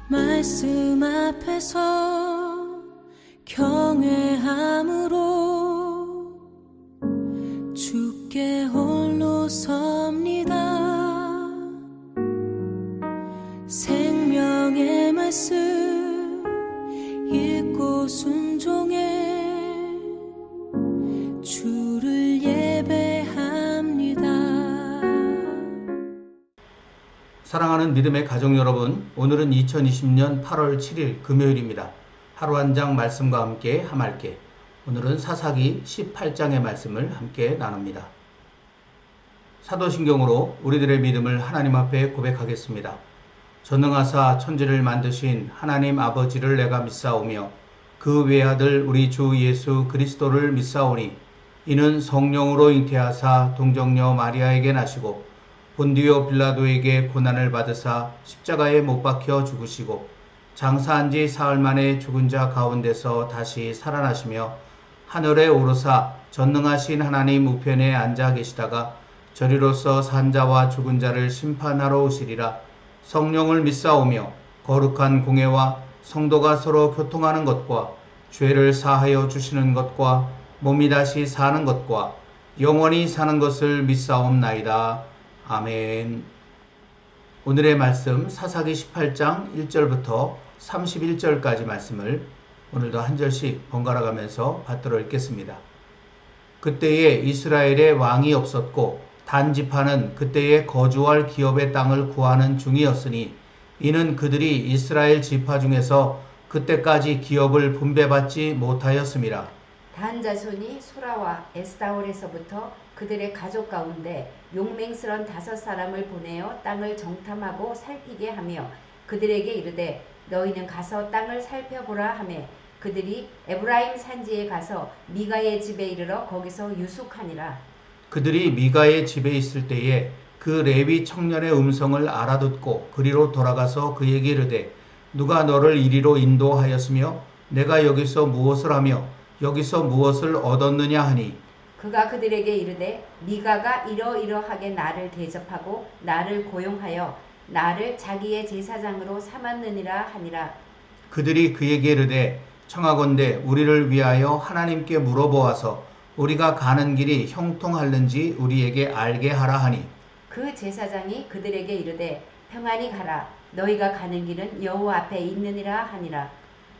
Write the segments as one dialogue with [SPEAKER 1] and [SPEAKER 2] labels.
[SPEAKER 1] 말씀 앞에서 경외함으로 주께 홀로 섭니다. 생명의 말씀 읽고 순종해 주를 예배합니다.
[SPEAKER 2] 사랑하는 믿음의 가족 여러분, 오늘은 2020년 8월 7일 금요일입니다. 하루 한 장 말씀과 함께 함께. 오늘은 사사기 18장의 말씀을 함께 나눕니다. 사도신경으로 우리들의 믿음을 하나님 앞에 고백하겠습니다. 전능하사 천지를 만드신 하나님 아버지를 내가 믿사오며 그 외아들 우리 주 예수 그리스도를 믿사오니 이는 성령으로 잉태하사 동정녀 마리아에게 나시고 본디오 빌라도에게 고난을 받으사 십자가에 못 박혀 죽으시고 장사한 지 사흘 만에 죽은 자 가운데서 다시 살아나시며 하늘에 오르사 전능하신 하나님 우편에 앉아 계시다가 저리로서 산 자와 죽은 자를 심판하러 오시리라. 성령을 믿사오며 거룩한 공회와 성도가 서로 교통하는 것과 죄를 사하여 주시는 것과 몸이 다시 사는 것과 영원히 사는 것을 믿사옵나이다. 아멘. 오늘의 말씀 사사기 18장 1절부터 31절까지 말씀을 오늘도 한 절씩 번갈아 가면서 받들어 읽겠습니다. 그때에 이스라엘에 왕이 없었고 단 지파는 그때에 거주할 기업의 땅을 구하는 중이었으니 이는 그들이 이스라엘 지파 중에서 그때까지 기업을 분배받지 못하였음이라.
[SPEAKER 3] 단 자손이 소라와 에스다올에서부터 그들의 가족 가운데 용맹스런 5사람을 보내어 땅을 정탐하고 살피게 하며 그들에게 이르되 너희는 가서 땅을 살펴보라 하매 그들이 에브라임 산지에 가서 미가의 집에 이르러 거기서 유숙하니라.
[SPEAKER 2] 그들이 미가의 집에 있을 때에 그 레위 청년의 음성을 알아듣고 그리로 돌아가서 그에게 이르되 누가 너를 이리로 인도하였으며 내가 여기서 무엇을 하며 여기서 무엇을 얻었느냐 하니
[SPEAKER 3] 그가 그들에게 이르되 미가가 이러이러하게 나를 대접하고 나를 고용하여 나를 자기의 제사장으로 삼았느니라 하니라.
[SPEAKER 2] 그들이 그에게 이르되 청하건대 우리를 위하여 하나님께 물어보아서 우리가 가는 길이 형통할는지 우리에게 알게 하라 하니
[SPEAKER 3] 그 제사장이 그들에게 이르되 평안히 가라 너희가 가는 길은 여호와 앞에 있느니라 하니라.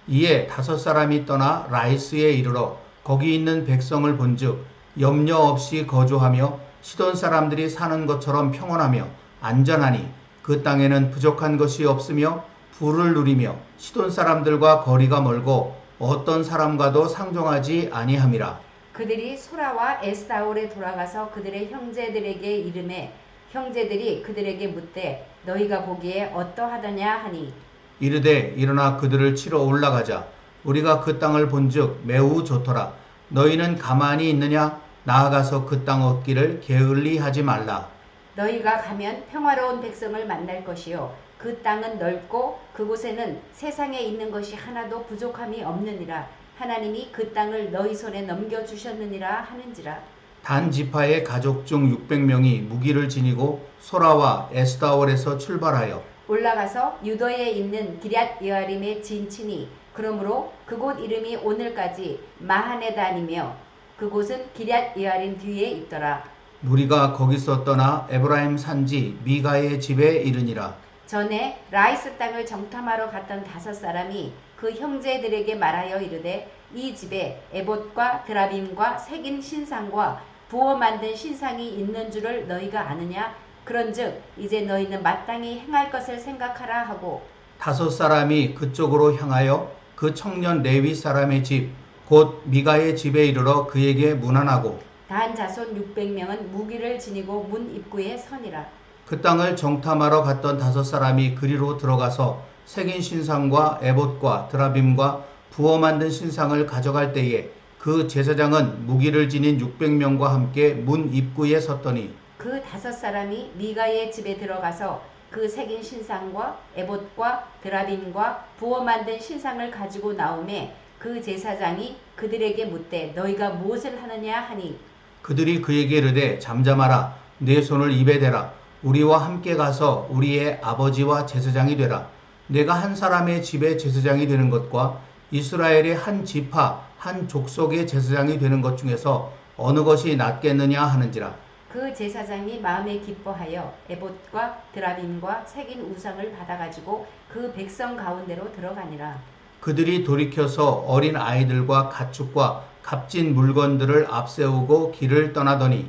[SPEAKER 2] 이에 5사람이 떠나 라이스에 이르러 거기 있는 백성을 본즉 염려 없이 거주하며 시돈 사람들이 사는 것처럼 평온하며 안전하니 그 땅에는 부족한 것이 없으며 부를 누리며 시돈 사람들과 거리가 멀고 어떤 사람과도 상종하지 아니함이라.
[SPEAKER 3] 그들이 소라와 에스다올에 돌아가서 그들의 형제들에게 이르매 형제들이 그들에게 묻되 너희가 보기에 어떠하더냐 하니
[SPEAKER 2] 이르되 일어나 그들을 치러 올라가자. 우리가 그 땅을 본즉 매우 좋더라. 너희는 가만히 있느냐? 나아가서 그 땅 얻기를 게을리 하지 말라.
[SPEAKER 3] 너희가 가면 평화로운 백성을 만날 것이요 그 땅은 넓고 그곳에는 세상에 있는 것이 하나도 부족함이 없느니라. 하나님이 그 땅을 너희 손에 넘겨주셨느니라 하는지라.
[SPEAKER 2] 단 지파의 가족 중 600명이 무기를 지니고 소라와 에스다올에서 출발하여
[SPEAKER 3] 올라가서 유도에 있는 기럇 여아림에 진치니 그러므로 그곳 이름이 오늘까지 마하네단이며 그곳은 기럇 여아림 뒤에 있더라.
[SPEAKER 2] 무리가 거기서 떠나 에브라임 산지 미가의 집에 이르니라.
[SPEAKER 3] 전에 라이스 땅을 정탐하러 갔던 5사람이 그 형제들에게 말하여 이르되 이 집에 에봇과 드라빔과 새긴 신상과 부어 만든 신상이 있는 줄을 너희가 아느냐? 그런즉 이제 너희는 마땅히 행할 것을 생각하라 하고
[SPEAKER 2] 5사람이 그쪽으로 향하여 그 청년 레위 사람의 집 곧 미가의 집에 이르러 그에게 문안하고
[SPEAKER 3] 단 자손 600명은 무기를 지니고 문 입구에 서니라.
[SPEAKER 2] 그 땅을 정탐하러 갔던 5사람이 그리로 들어가서 새긴 신상과 에봇과 드라빔과 부어 만든 신상을 가져갈 때에 그 제사장은 무기를 지닌 600명과 함께 문 입구에 섰더니
[SPEAKER 3] 그 5사람이 미가의 집에 들어가서 그 새긴 신상과 에봇과 드라빔과 부어 만든 신상을 가지고 나오매 그 제사장이 그들에게 묻되 너희가 무엇을 하느냐 하니
[SPEAKER 2] 그들이 그에게 이르되 잠잠하라. 내 손을 입에 대라. 우리와 함께 가서 우리의 아버지와 제사장이 되라. 내가 한 사람의 집의 제사장이 되는 것과 이스라엘의 한 지파, 한 족속의 제사장이 되는 것 중에서 어느 것이 낫겠느냐 하는지라.
[SPEAKER 3] 그 제사장이 마음에 기뻐하여 에봇과 드라빔과 새긴 우상을 받아가지고 그 백성 가운데로 들어가니라.
[SPEAKER 2] 그들이 돌이켜서 어린 아이들과 가축과 값진 물건들을 앞세우고 길을 떠나더니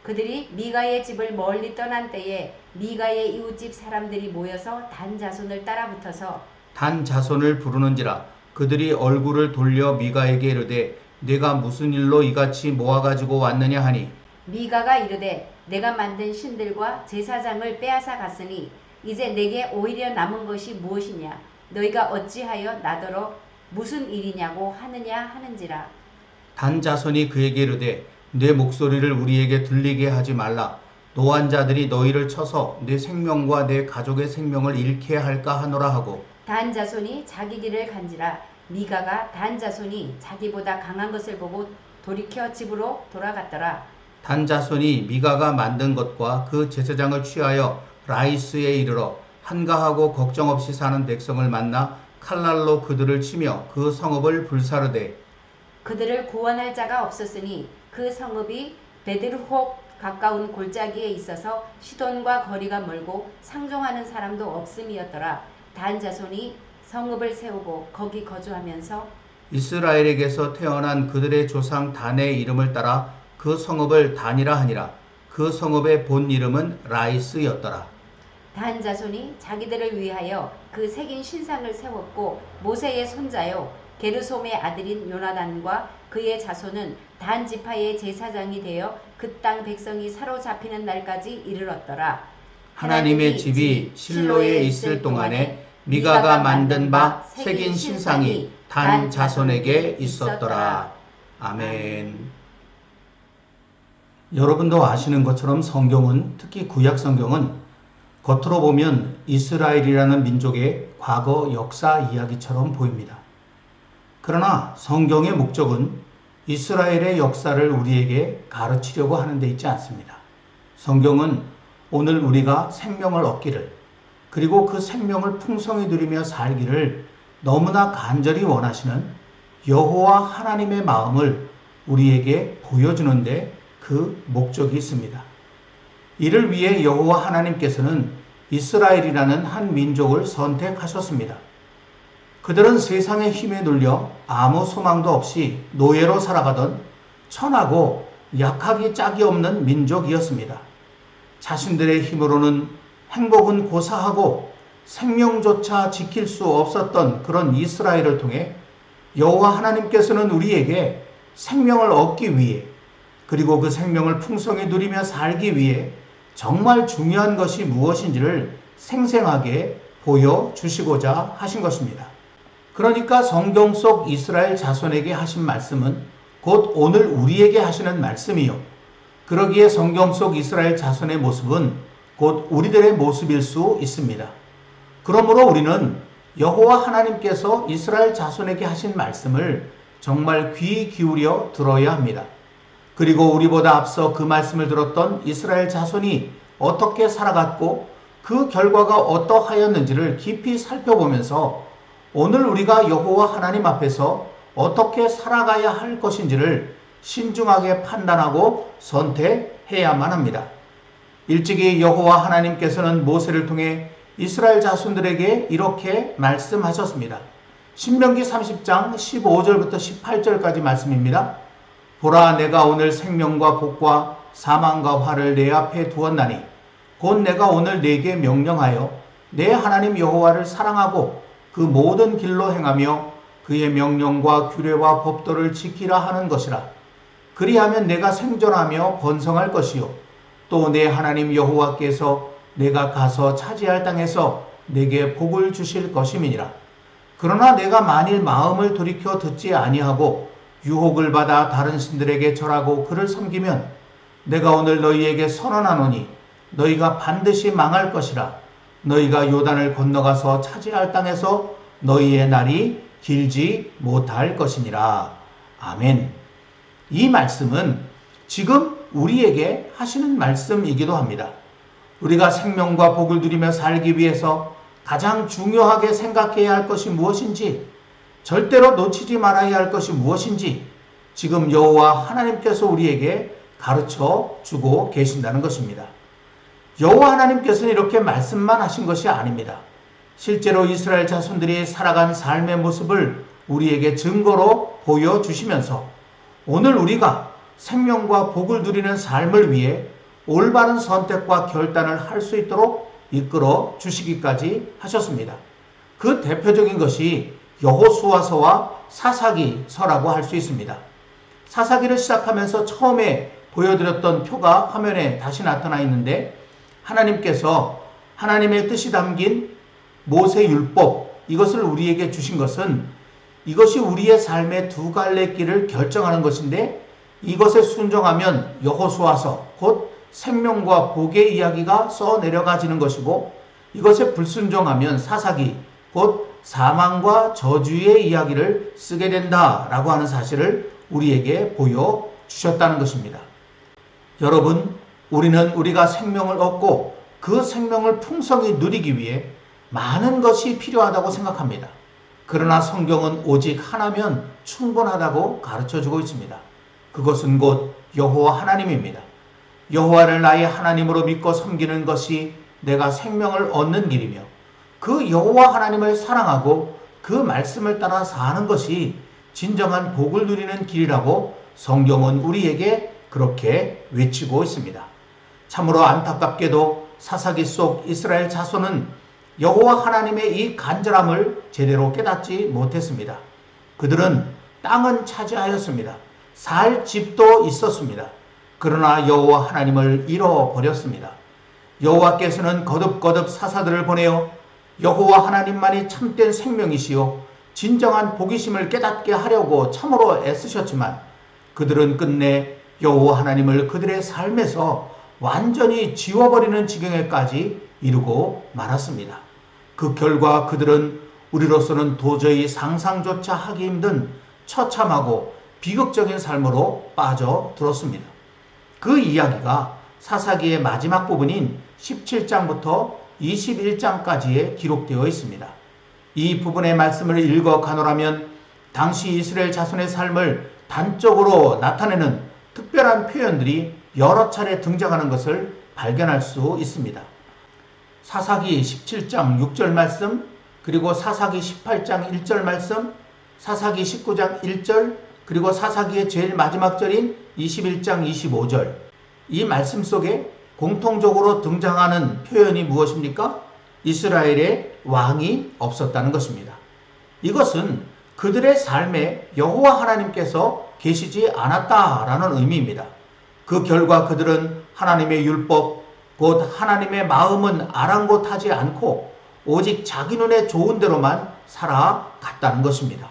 [SPEAKER 3] 그들이 미가의 집을 멀리 떠난 때에 미가의 이웃집 사람들이 모여서 단 자손을 따라붙어서
[SPEAKER 2] 단 자손을 부르는지라. 그들이 얼굴을 돌려 미가에게 이르되 내가 무슨 일로 이같이 모아가지고 왔느냐 하니
[SPEAKER 3] 미가가 이르되 내가 만든 신들과 제사장을 빼앗아 갔으니 이제 내게 오히려 남은 것이 무엇이냐 너희가 어찌하여 나더러 무슨 일이냐고 하느냐 하는지라.
[SPEAKER 2] 단 자손이 그에게 이르되 내 목소리를 우리에게 들리게 하지 말라. 노한 자들이 너희를 쳐서 내 생명과 내 가족의 생명을 잃게 할까 하노라 하고
[SPEAKER 3] 단 자손이 자기 길을 간지라. 미가가 단 자손이 자기보다 강한 것을 보고 돌이켜 집으로 돌아갔더라.
[SPEAKER 2] 단 자손이 미가가 만든 것과 그 제사장을 취하여 라이스에 이르러 한가하고 걱정 없이 사는 백성을 만나 칼날로 그들을 치며 그 성읍을 불사르되
[SPEAKER 3] 그들을 구원할 자가 없었으니 그 성읍이 베드르홉 가까운 골짜기에 있어서 시돈과 거리가 멀고 상종하는 사람도 없음이었더라. 단 자손이 성읍을 세우고 거기 거주하면서
[SPEAKER 2] 이스라엘에게서 태어난 그들의 조상 단의 이름을 따라 그 성읍을 단이라 하니라. 그 성읍의 본 이름은 라이스였더라.
[SPEAKER 3] 단 자손이 자기들을 위하여 그 새긴 신상을 세웠고 모세의 손자요 게르솜의 아들인 요나단과 그의 자손은 단 지파의 제사장이 되어 그 땅 백성이 사로잡히는 날까지 이르렀더라.
[SPEAKER 2] 하나님의 집이 실로에 있을 동안에 미가가 만든 바 새긴 신상이 단 자손에게 있었더라. 아멘. 여러분도 아시는 것처럼 성경은, 특히 구약 성경은 겉으로 보면 이스라엘이라는 민족의 과거 역사 이야기처럼 보입니다. 그러나 성경의 목적은 이스라엘의 역사를 우리에게 가르치려고 하는 데 있지 않습니다. 성경은 오늘 우리가 생명을 얻기를, 그리고 그 생명을 풍성히 누리며 살기를 너무나 간절히 원하시는 여호와 하나님의 마음을 우리에게 보여주는데 그 목적이 있습니다. 이를 위해 여호와 하나님께서는 이스라엘이라는 한 민족을 선택하셨습니다. 그들은 세상의 힘에 눌려 아무 소망도 없이 노예로 살아가던 천하고 약하기 짝이 없는 민족이었습니다. 자신들의 힘으로는 행복은 고사하고 생명조차 지킬 수 없었던 그런 이스라엘을 통해 여호와 하나님께서는 우리에게 생명을 얻기 위해, 그리고 그 생명을 풍성히 누리며 살기 위해 정말 중요한 것이 무엇인지를 생생하게 보여주시고자 하신 것입니다. 그러니까 성경 속 이스라엘 자손에게 하신 말씀은 곧 오늘 우리에게 하시는 말씀이요, 그러기에 성경 속 이스라엘 자손의 모습은 곧 우리들의 모습일 수 있습니다. 그러므로 우리는 여호와 하나님께서 이스라엘 자손에게 하신 말씀을 정말 귀 기울여 들어야 합니다. 그리고 우리보다 앞서 그 말씀을 들었던 이스라엘 자손이 어떻게 살아갔고 그 결과가 어떠하였는지를 깊이 살펴보면서 오늘 우리가 여호와 하나님 앞에서 어떻게 살아가야 할 것인지를 신중하게 판단하고 선택해야만 합니다. 일찍이 여호와 하나님께서는 모세를 통해 이스라엘 자손들에게 이렇게 말씀하셨습니다. 신명기 30장 15절부터 18절까지 말씀입니다. 보라, 내가 오늘 생명과 복과 사망과 화를 내 앞에 두었나니 곧 내가 오늘 네게 명령하여 내 하나님 여호와를 사랑하고 그 모든 길로 행하며 그의 명령과 규례와 법도를 지키라 하는 것이라. 그리하면 내가 생존하며 번성할 것이요 또 내 하나님 여호와께서 내가 가서 차지할 땅에서 내게 복을 주실 것임이니라. 그러나 내가 만일 마음을 돌이켜 듣지 아니하고 유혹을 받아 다른 신들에게 절하고 그를 섬기면 내가 오늘 너희에게 선언하노니 너희가 반드시 망할 것이라. 너희가 요단을 건너가서 차지할 땅에서 너희의 날이 길지 못할 것이니라. 아멘. 이 말씀은 지금 우리에게 하시는 말씀이기도 합니다. 우리가 생명과 복을 누리며 살기 위해서 가장 중요하게 생각해야 할 것이 무엇인지, 절대로 놓치지 말아야 할 것이 무엇인지 지금 여호와 하나님께서 우리에게 가르쳐 주고 계신다는 것입니다. 여호와 하나님께서는 이렇게 말씀만 하신 것이 아닙니다. 실제로 이스라엘 자손들이 살아간 삶의 모습을 우리에게 증거로 보여주시면서 오늘 우리가 생명과 복을 누리는 삶을 위해 올바른 선택과 결단을 할 수 있도록 이끌어 주시기까지 하셨습니다. 그 대표적인 것이 여호수아서와 사사기서라고 할 수 있습니다. 사사기를 시작하면서 처음에 보여드렸던 표가 화면에 다시 나타나 있는데, 하나님께서 하나님의 뜻이 담긴 모세율법, 이것을 우리에게 주신 것은 이것이 우리의 삶의 두 갈래 길을 결정하는 것인데, 이것에 순종하면 여호수아서 곧 생명과 복의 이야기가 써 내려가지는 것이고, 이것에 불순종하면 사사기 곧 사망과 저주의 이야기를 쓰게 된다라고 하는 사실을 우리에게 보여주셨다는 것입니다. 여러분, 우리는 우리가 생명을 얻고 그 생명을 풍성히 누리기 위해 많은 것이 필요하다고 생각합니다. 그러나 성경은 오직 하나면 충분하다고 가르쳐주고 있습니다. 그것은 곧 여호와 하나님입니다. 여호와를 나의 하나님으로 믿고 섬기는 것이 내가 생명을 얻는 길이며, 그 여호와 하나님을 사랑하고 그 말씀을 따라 사는 것이 진정한 복을 누리는 길이라고 성경은 우리에게 그렇게 외치고 있습니다. 참으로 안타깝게도 사사기 속 이스라엘 자손은 여호와 하나님의 이 간절함을 제대로 깨닫지 못했습니다. 그들은 땅은 차지하였습니다. 살 집도 있었습니다. 그러나 여호와 하나님을 잃어버렸습니다. 여호와께서는 거듭거듭 사사들을 보내어 여호와 하나님만이 참된 생명이시요 진정한 복이심을 깨닫게 하려고 참으로 애쓰셨지만, 그들은 끝내 여호와 하나님을 그들의 삶에서 완전히 지워버리는 지경에까지 이르고 말았습니다. 그 결과 그들은 우리로서는 도저히 상상조차 하기 힘든 처참하고 비극적인 삶으로 빠져들었습니다. 그 이야기가 사사기의 마지막 부분인 17장부터 21장까지에 기록되어 있습니다. 이 부분의 말씀을 읽어 가노라면 당시 이스라엘 자손의 삶을 단적으로 나타내는 특별한 표현들이 여러 차례 등장하는 것을 발견할 수 있습니다. 사사기 17장 6절 말씀, 그리고 사사기 18장 1절 말씀, 사사기 19장 1절, 그리고 사사기의 제일 마지막 절인 21장 25절. 이 말씀 속에 공통적으로 등장하는 표현이 무엇입니까? 이스라엘의 왕이 없었다는 것입니다. 이것은 그들의 삶에 여호와 하나님께서 계시지 않았다라는 의미입니다. 그 결과 그들은 하나님의 율법, 곧 하나님의 마음은 아랑곳하지 않고 오직 자기 눈에 좋은 대로만 살아갔다는 것입니다.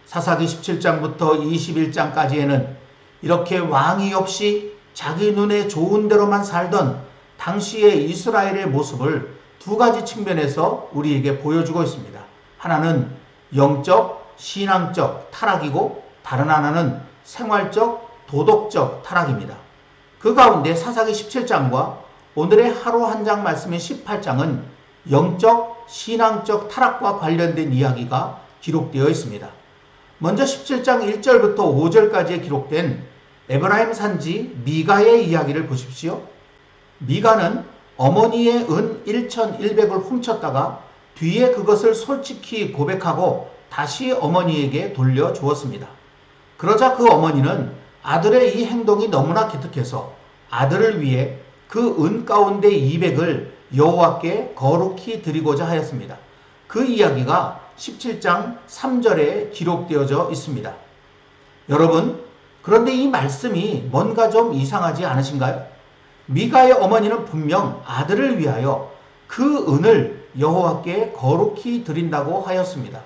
[SPEAKER 2] 사사기 17장부터 21장까지에는 이렇게 왕이 없이 자기 눈에 좋은 대로만 살던 당시의 이스라엘의 모습을 두 가지 측면에서 우리에게 보여주고 있습니다. 하나는 영적, 신앙적 타락이고, 다른 하나는 생활적, 도덕적 타락입니다. 그 가운데 사사기 17장과 오늘의 하루 한 장 말씀인 18장은 영적, 신앙적 타락과 관련된 이야기가 기록되어 있습니다. 먼저 17장 1절부터 5절까지에 기록된 에브라임 산지 미가의 이야기를 보십시오. 미가는 어머니의 은 1100을 훔쳤다가 뒤에 그것을 솔직히 고백하고 다시 어머니에게 돌려주었습니다. 그러자 그 어머니는 아들의 이 행동이 너무나 기특해서 아들을 위해 그 은 가운데 200을 여호와께 거룩히 드리고자 하였습니다. 그 이야기가 17장 3절에 기록되어져 있습니다. 여러분, 그런데 이 말씀이 뭔가 좀 이상하지 않으신가요? 미가의 어머니는 분명 아들을 위하여 그 은을 여호와께 거룩히 드린다고 하였습니다.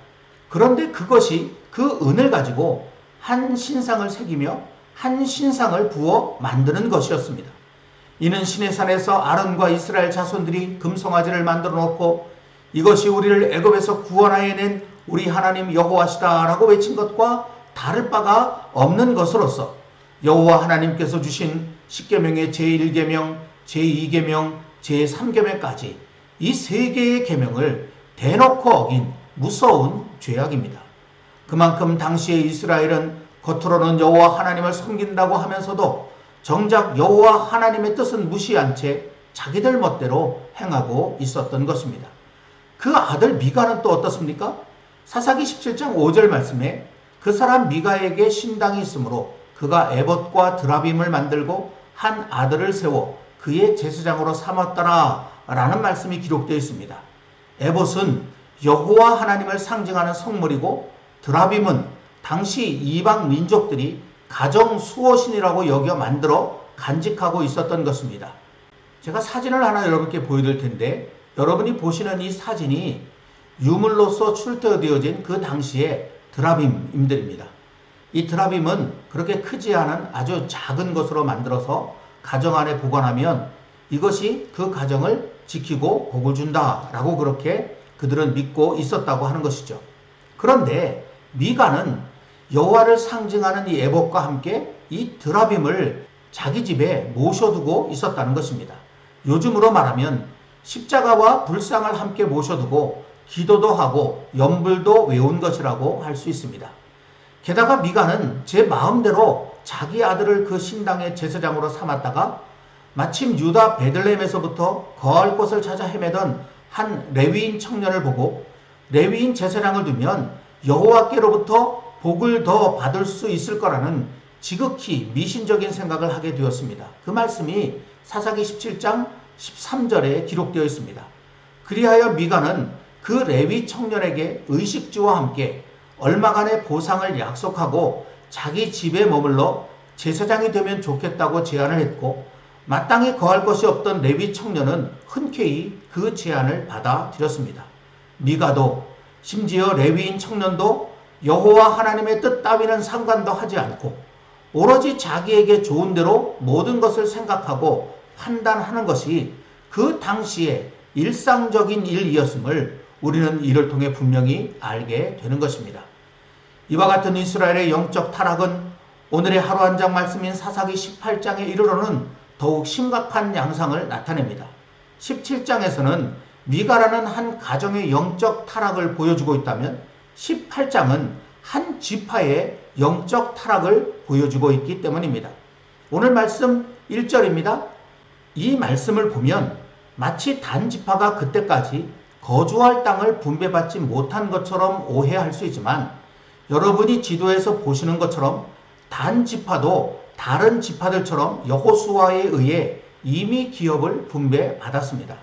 [SPEAKER 2] 그런데 그것이 그 은을 가지고 한 신상을 새기며 한 신상을 부어 만드는 것이었습니다. 이는 시내산에서 아론과 이스라엘 자손들이 금송아지를 만들어 놓고 이것이 우리를 애굽에서 구원하여 낸 우리 하나님 여호와시다라고 외친 것과 다를 바가 없는 것으로서 여호와 하나님께서 주신 십계명의 제1계명, 제2계명, 제3계명까지 이 세 개의 계명을 대놓고 어긴 무서운 죄악입니다. 그만큼 당시의 이스라엘은 겉으로는 여호와 하나님을 섬긴다고 하면서도 정작 여호와 하나님의 뜻은 무시한 채 자기들 멋대로 행하고 있었던 것입니다. 그 아들 미가는 또 어떻습니까? 사사기 17장 5절 말씀에 그 사람 미가에게 신당이 있으므로 그가 에봇과 드라빔을 만들고 한 아들을 세워 그의 제사장으로 삼았더라 라는 말씀이 기록되어 있습니다. 에봇은 여호와 하나님을 상징하는 성물이고 드라빔은 당시 이방 민족들이 가정 수호신이라고 여겨 만들어 간직하고 있었던 것입니다. 제가 사진을 하나 여러분께 보여드릴 텐데 여러분이 보시는 이 사진이 유물로서 출토되어진 그 당시의 드라빔임들입니다. 이 드라빔은 그렇게 크지 않은 아주 작은 것으로 만들어서 가정 안에 보관하면 이것이 그 가정을 지키고 복을 준다라고 그렇게 그들은 믿고 있었다고 하는 것이죠. 그런데 미가는 여호와를 상징하는 이 에봇과 함께 이 드라빔을 자기 집에 모셔두고 있었다는 것입니다. 요즘으로 말하면 십자가와 불상을 함께 모셔두고 기도도 하고 연불도 외운 것이라고 할 수 있습니다. 게다가 미가는 제 마음대로 자기 아들을 그 신당의 제사장으로 삼았다가 마침 유다 베들레헴에서부터 거할 곳을 찾아 헤매던 한 레위인 청년을 보고 레위인 제사장을 두면 여호와께로부터 복을 더 받을 수 있을 거라는 지극히 미신적인 생각을 하게 되었습니다. 그 말씀이 사사기 17장 13절에 기록되어 있습니다. 그리하여 미가는 그 레위 청년에게 의식주와 함께 얼마간의 보상을 약속하고 자기 집에 머물러 제사장이 되면 좋겠다고 제안을 했고 마땅히 거할 것이 없던 레위 청년은 흔쾌히 그 제안을 받아들였습니다. 미가도 심지어 레위인 청년도 여호와 하나님의 뜻 따위는 상관도 하지 않고 오로지 자기에게 좋은 대로 모든 것을 생각하고 판단하는 것이 그 당시의 일상적인 일이었음을 우리는 이를 통해 분명히 알게 되는 것입니다. 이와 같은 이스라엘의 영적 타락은 오늘의 하루 한 장 말씀인 사사기 18장에 이르러는 더욱 심각한 양상을 나타냅니다. 17장에서는 미가라는 한 가정의 영적 타락을 보여주고 있다면 18장은 한 지파의 영적 타락을 보여주고 있기 때문입니다. 오늘 말씀 1절입니다. 이 말씀을 보면 마치 단 지파가 그때까지 거주할 땅을 분배받지 못한 것처럼 오해할 수 있지만 여러분이 지도에서 보시는 것처럼 단 지파도 다른 지파들처럼 여호수아에 의해 이미 기업을 분배받았습니다.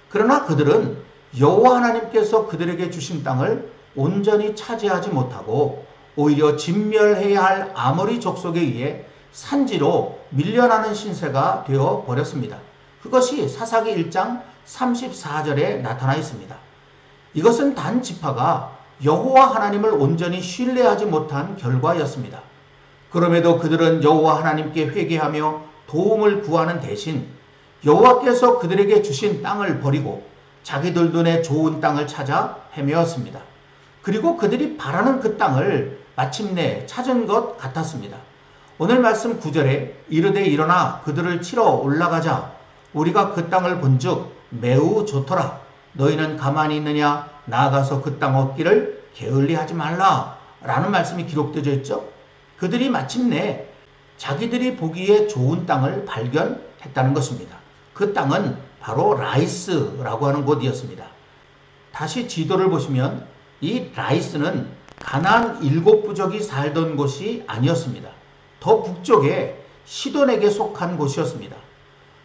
[SPEAKER 2] 그러나 그들은 여호와 하나님께서 그들에게 주신 땅을 온전히 차지하지 못하고 오히려 진멸해야 할 아모리 족속에 의해 산지로 밀려나는 신세가 되어 버렸습니다. 그것이 사사기 1장 34절에 나타나 있습니다. 이것은 단 지파가 여호와 하나님을 온전히 신뢰하지 못한 결과였습니다. 그럼에도 그들은 여호와 하나님께 회개하며 도움을 구하는 대신 여호와께서 그들에게 주신 땅을 버리고 자기들 눈에 좋은 땅을 찾아 헤매었습니다. 그리고 그들이 바라는 그 땅을 마침내 찾은 것 같았습니다. 오늘 말씀 9절에 이르되 일어나 그들을 치러 올라가자. 우리가 그 땅을 본즉 매우 좋더라. 너희는 가만히 있느냐? 나아가서 그 땅 얻기를 게을리하지 말라. 라는 말씀이 기록되어 있죠. 그들이 마침내 자기들이 보기에 좋은 땅을 발견했다는 것입니다. 그 땅은 바로 라이스라고 하는 곳이었습니다. 다시 지도를 보시면 이 라이스는 가나안 7부족이 살던 곳이 아니었습니다. 더 북쪽에 시돈에게 속한 곳이었습니다.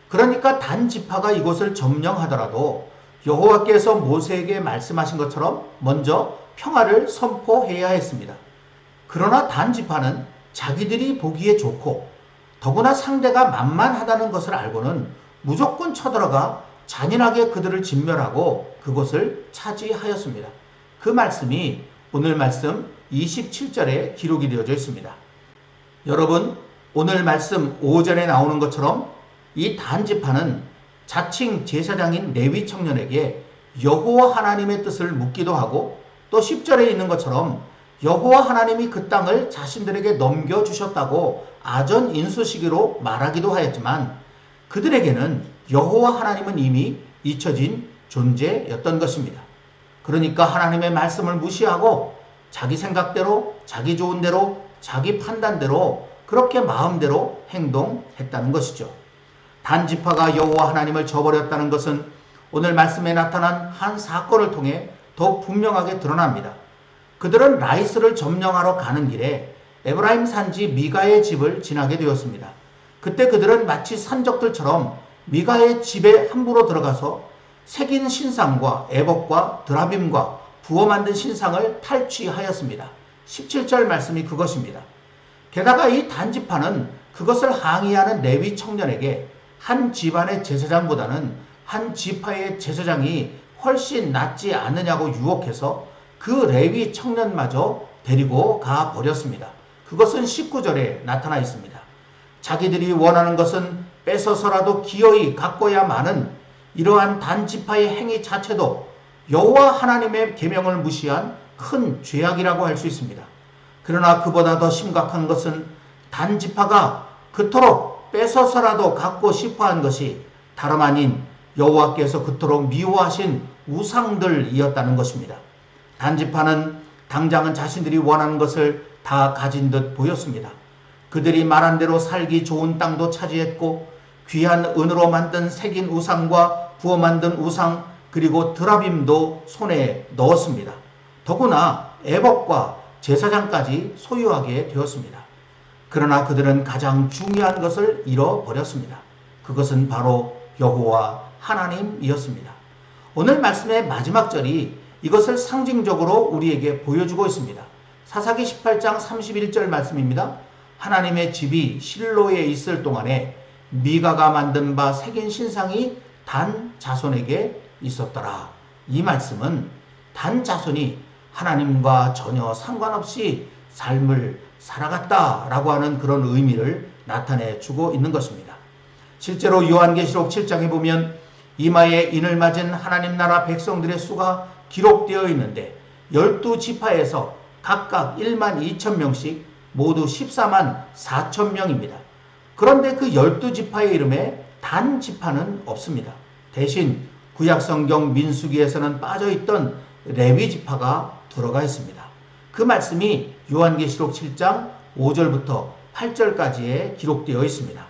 [SPEAKER 2] 그러니까 단 지파가 이곳을 점령하더라도 여호와께서 모세에게 말씀하신 것처럼 먼저 평화를 선포해야 했습니다. 그러나 단 지파는 자기들이 보기에 좋고 더구나 상대가 만만하다는 것을 알고는 무조건 쳐들어가 잔인하게 그들을 진멸하고 그곳을 차지하였습니다. 그 말씀이 오늘 말씀 27절에 기록이 되어져 있습니다. 여러분, 오늘 말씀 5절에 나오는 것처럼 이 단 지파는 자칭 제사장인 레위 청년에게 여호와 하나님의 뜻을 묻기도 하고 또 10절에 있는 것처럼 여호와 하나님이 그 땅을 자신들에게 넘겨주셨다고 아전 인수시기로 말하기도 하였지만 그들에게는 여호와 하나님은 이미 잊혀진 존재였던 것입니다. 그러니까 하나님의 말씀을 무시하고 자기 생각대로, 자기 좋은 대로, 자기 판단대로 그렇게 마음대로 행동했다는 것이죠. 단지파가 여호와 하나님을 저버렸다는 것은 오늘 말씀에 나타난 한 사건을 통해 더욱 분명하게 드러납니다. 그들은 라이스를 점령하러 가는 길에 에브라임 산지 미가의 집을 지나게 되었습니다. 그때 그들은 마치 산적들처럼 미가의 집에 함부로 들어가서 새긴 신상과 에봇과 드라빔과 부어 만든 신상을 탈취하였습니다. 17절 말씀이 그것입니다. 게다가 이 단지파는 그것을 항의하는 레위 청년에게 한 집안의 제사장보다는 한 지파의 제사장이 훨씬 낫지 않느냐고 유혹해서 그 레위 청년마저 데리고 가 버렸습니다. 그것은 19절에 나타나 있습니다. 자기들이 원하는 것은 뺏어서라도 기어이 갖고야마는 이러한 단지파의 행위 자체도 여호와 하나님의 계명을 무시한 큰 죄악이라고 할 수 있습니다. 그러나 그보다 더 심각한 것은 단지파가 그토록 뺏어서라도 갖고 싶어한 것이 다름 아닌 여호와께서 그토록 미워하신 우상들이었다는 것입니다. 단지파는 당장은 자신들이 원하는 것을 다 가진 듯 보였습니다. 그들이 말한 대로 살기 좋은 땅도 차지했고 귀한 은으로 만든 새긴 우상과 부어 만든 우상 그리고 드라빔도 손에 넣었습니다. 더구나 에봇과 제사장까지 소유하게 되었습니다. 그러나 그들은 가장 중요한 것을 잃어버렸습니다. 그것은 바로 여호와 하나님이었습니다. 오늘 말씀의 마지막 절이 이것을 상징적으로 우리에게 보여주고 있습니다. 사사기 18장 31절 말씀입니다. 하나님의 집이 실로에 있을 동안에 미가가 만든 바 새긴 신상이 단 자손에게 있었더라. 이 말씀은 단 자손이 하나님과 전혀 상관없이 삶을 살아갔다라고 하는 그런 의미를 나타내 주고 있는 것입니다. 실제로 요한계시록 7장에 보면 이마에 인을 맞은 하나님 나라 백성들의 수가 기록되어 있는데 12지파에서 각각 1만 2천 명씩 모두 14만 4천 명입니다. 그런데 그 12지파의 이름에 단 지파는 없습니다. 대신 구약성경 민수기에서는 빠져있던 레위 지파가 들어가 있습니다. 그 말씀이 요한계시록 7장 5절부터 8절까지에 기록되어 있습니다.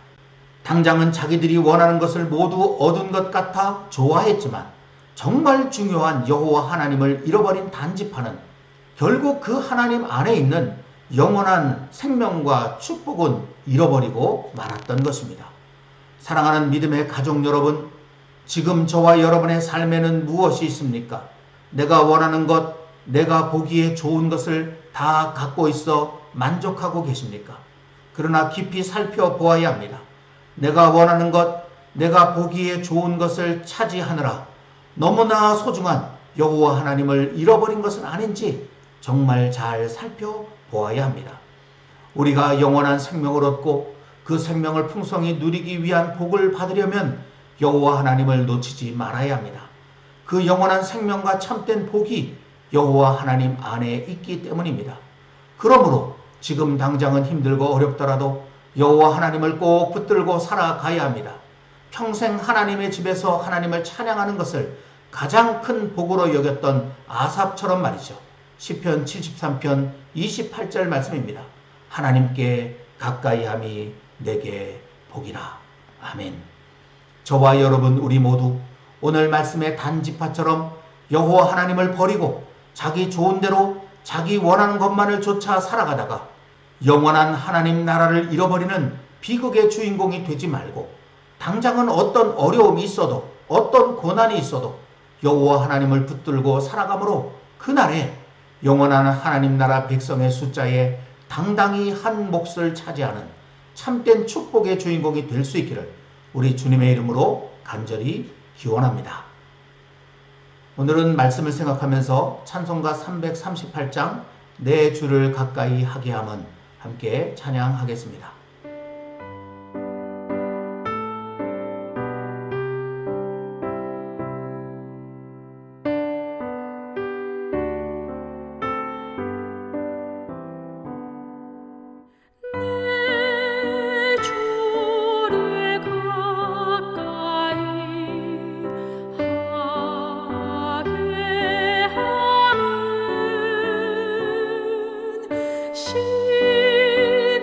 [SPEAKER 2] 당장은 자기들이 원하는 것을 모두 얻은 것 같아 좋아했지만 정말 중요한 여호와 하나님을 잃어버린 단지파는 결국 그 하나님 안에 있는 영원한 생명과 축복은 잃어버리고 말았던 것입니다. 사랑하는 믿음의 가족 여러분, 지금 저와 여러분의 삶에는 무엇이 있습니까? 내가 원하는 것, 내가 보기에 좋은 것을 다 갖고 있어 만족하고 계십니까? 그러나 깊이 살펴보아야 합니다. 내가 원하는 것, 내가 보기에 좋은 것을 차지하느라 너무나 소중한 여호와 하나님을 잃어버린 것은 아닌지 정말 잘 살펴보아야 합니다. 우리가 영원한 생명을 얻고 그 생명을 풍성히 누리기 위한 복을 받으려면 여호와 하나님을 놓치지 말아야 합니다. 그 영원한 생명과 참된 복이 여호와 하나님 안에 있기 때문입니다. 그러므로 지금 당장은 힘들고 어렵더라도 여호와 하나님을 꼭 붙들고 살아가야 합니다. 평생 하나님의 집에서 하나님을 찬양하는 것을 가장 큰 복으로 여겼던 아삽처럼 말이죠. 시편 73편 28절 말씀입니다. 하나님께 가까이함이 내게 복이라. 아멘. 저와 여러분 우리 모두 오늘 말씀의 단지파처럼 여호와 하나님을 버리고 자기 좋은 대로 자기 원하는 것만을 쫓아 살아가다가 영원한 하나님 나라를 잃어버리는 비극의 주인공이 되지 말고 당장은 어떤 어려움이 있어도 어떤 고난이 있어도 여호와 하나님을 붙들고 살아가므로 그날에 영원한 하나님 나라 백성의 숫자에 당당히 한 몫을 차지하는 참된 축복의 주인공이 될 수 있기를 우리 주님의 이름으로 간절히 기원합니다. 오늘은 말씀을 생각하면서 찬송가 338장 내 주를 가까이 하게 함은 함께 찬양하겠습니다.
[SPEAKER 1] 내 주를 가까이 하게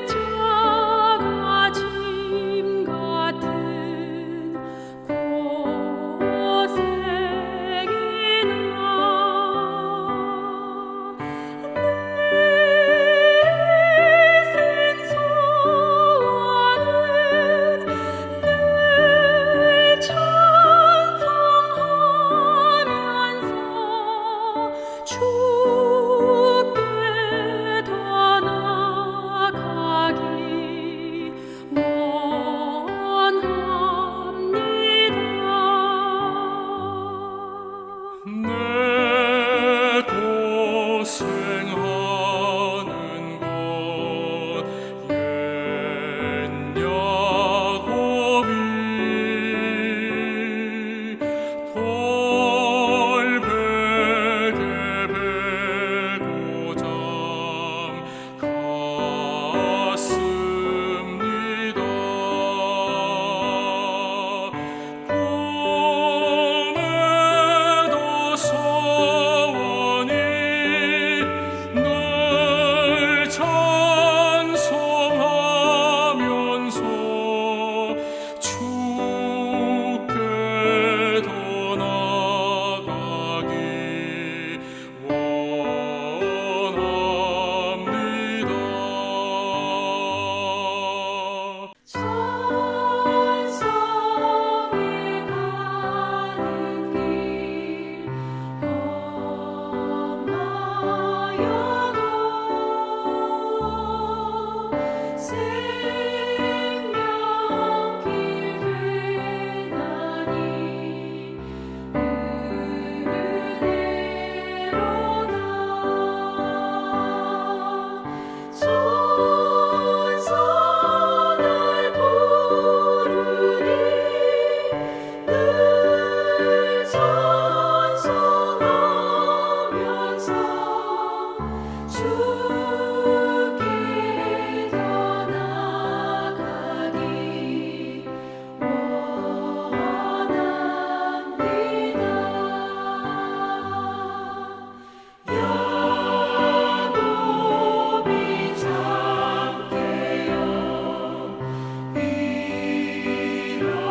[SPEAKER 1] 십자가 짐 같은 고생이나 내 생소원은 늘 찬송하면서 주께 더 나아가기 원합니다.
[SPEAKER 4] 내 고생하는 것 옛 야곱이 돌베개 베고 잠갔습니다. 꿈에도 소원이 늘 찬송하면서 주께 더 나아가기 원합니다.
[SPEAKER 1] 천성에 가는 길 험하여도 생명길 되나니 은혜로다. 천사 날 부르니 늘 찬송하면서 주께 더 나아가기 원합니다. 야곱이 잠깨어 일어나노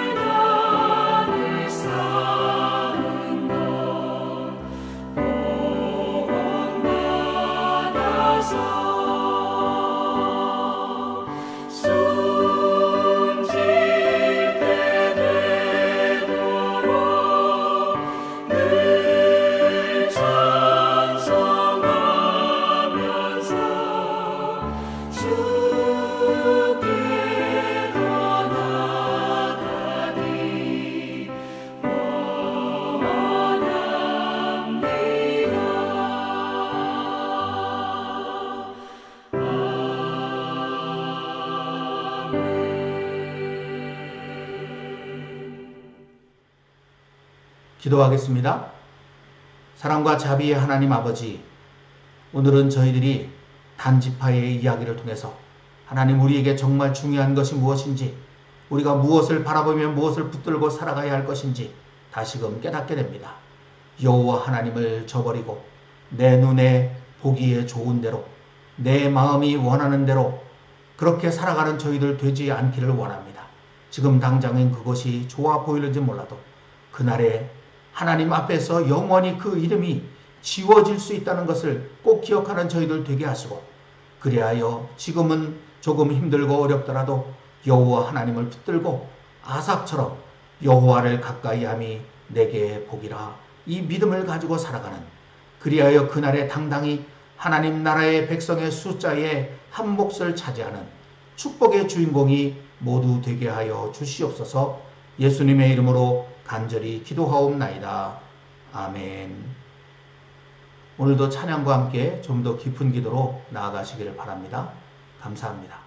[SPEAKER 1] 돌단을 쌓은 것 본받아서 숨질 때 되도록 늘 찬송하면서 주께 더 나아가기 원합니다.
[SPEAKER 2] 기도하겠습니다. 사랑과 자비의 하나님 아버지, 오늘은 저희들이 단지파의 이야기를 통해서 하나님 우리에게 정말 중요한 것이 무엇인지, 우리가 무엇을 바라보며 무엇을 붙들고 살아가야 할 것인지 다시금 깨닫게 됩니다. 여호와 하나님을 저버리고 내 눈에 보기에 좋은 대로, 내 마음이 원하는 대로 그렇게 살아가는 저희들 되지 않기를 원합니다. 지금 당장엔 그것이 좋아 보이는지 몰라도 그날에 하나님 앞에서 영원히 그 이름이 지워질 수 있다는 것을 꼭 기억하는 저희들 되게 하시고, 그리하여 지금은 조금 힘들고 어렵더라도 여호와 하나님을 붙들고 아삭처럼 여호와를 가까이 함이 내게 복이라, 이 믿음을 가지고 살아가는, 그리하여 그날에 당당히 하나님 나라의 백성의 숫자에 한 몫을 차지하는 축복의 주인공이 모두 되게 하여 주시옵소서. 예수님의 이름으로 간절히 기도하옵나이다. 아멘. 오늘도 찬양과 함께 좀 더 깊은 기도로 나아가시기를 바랍니다. 감사합니다.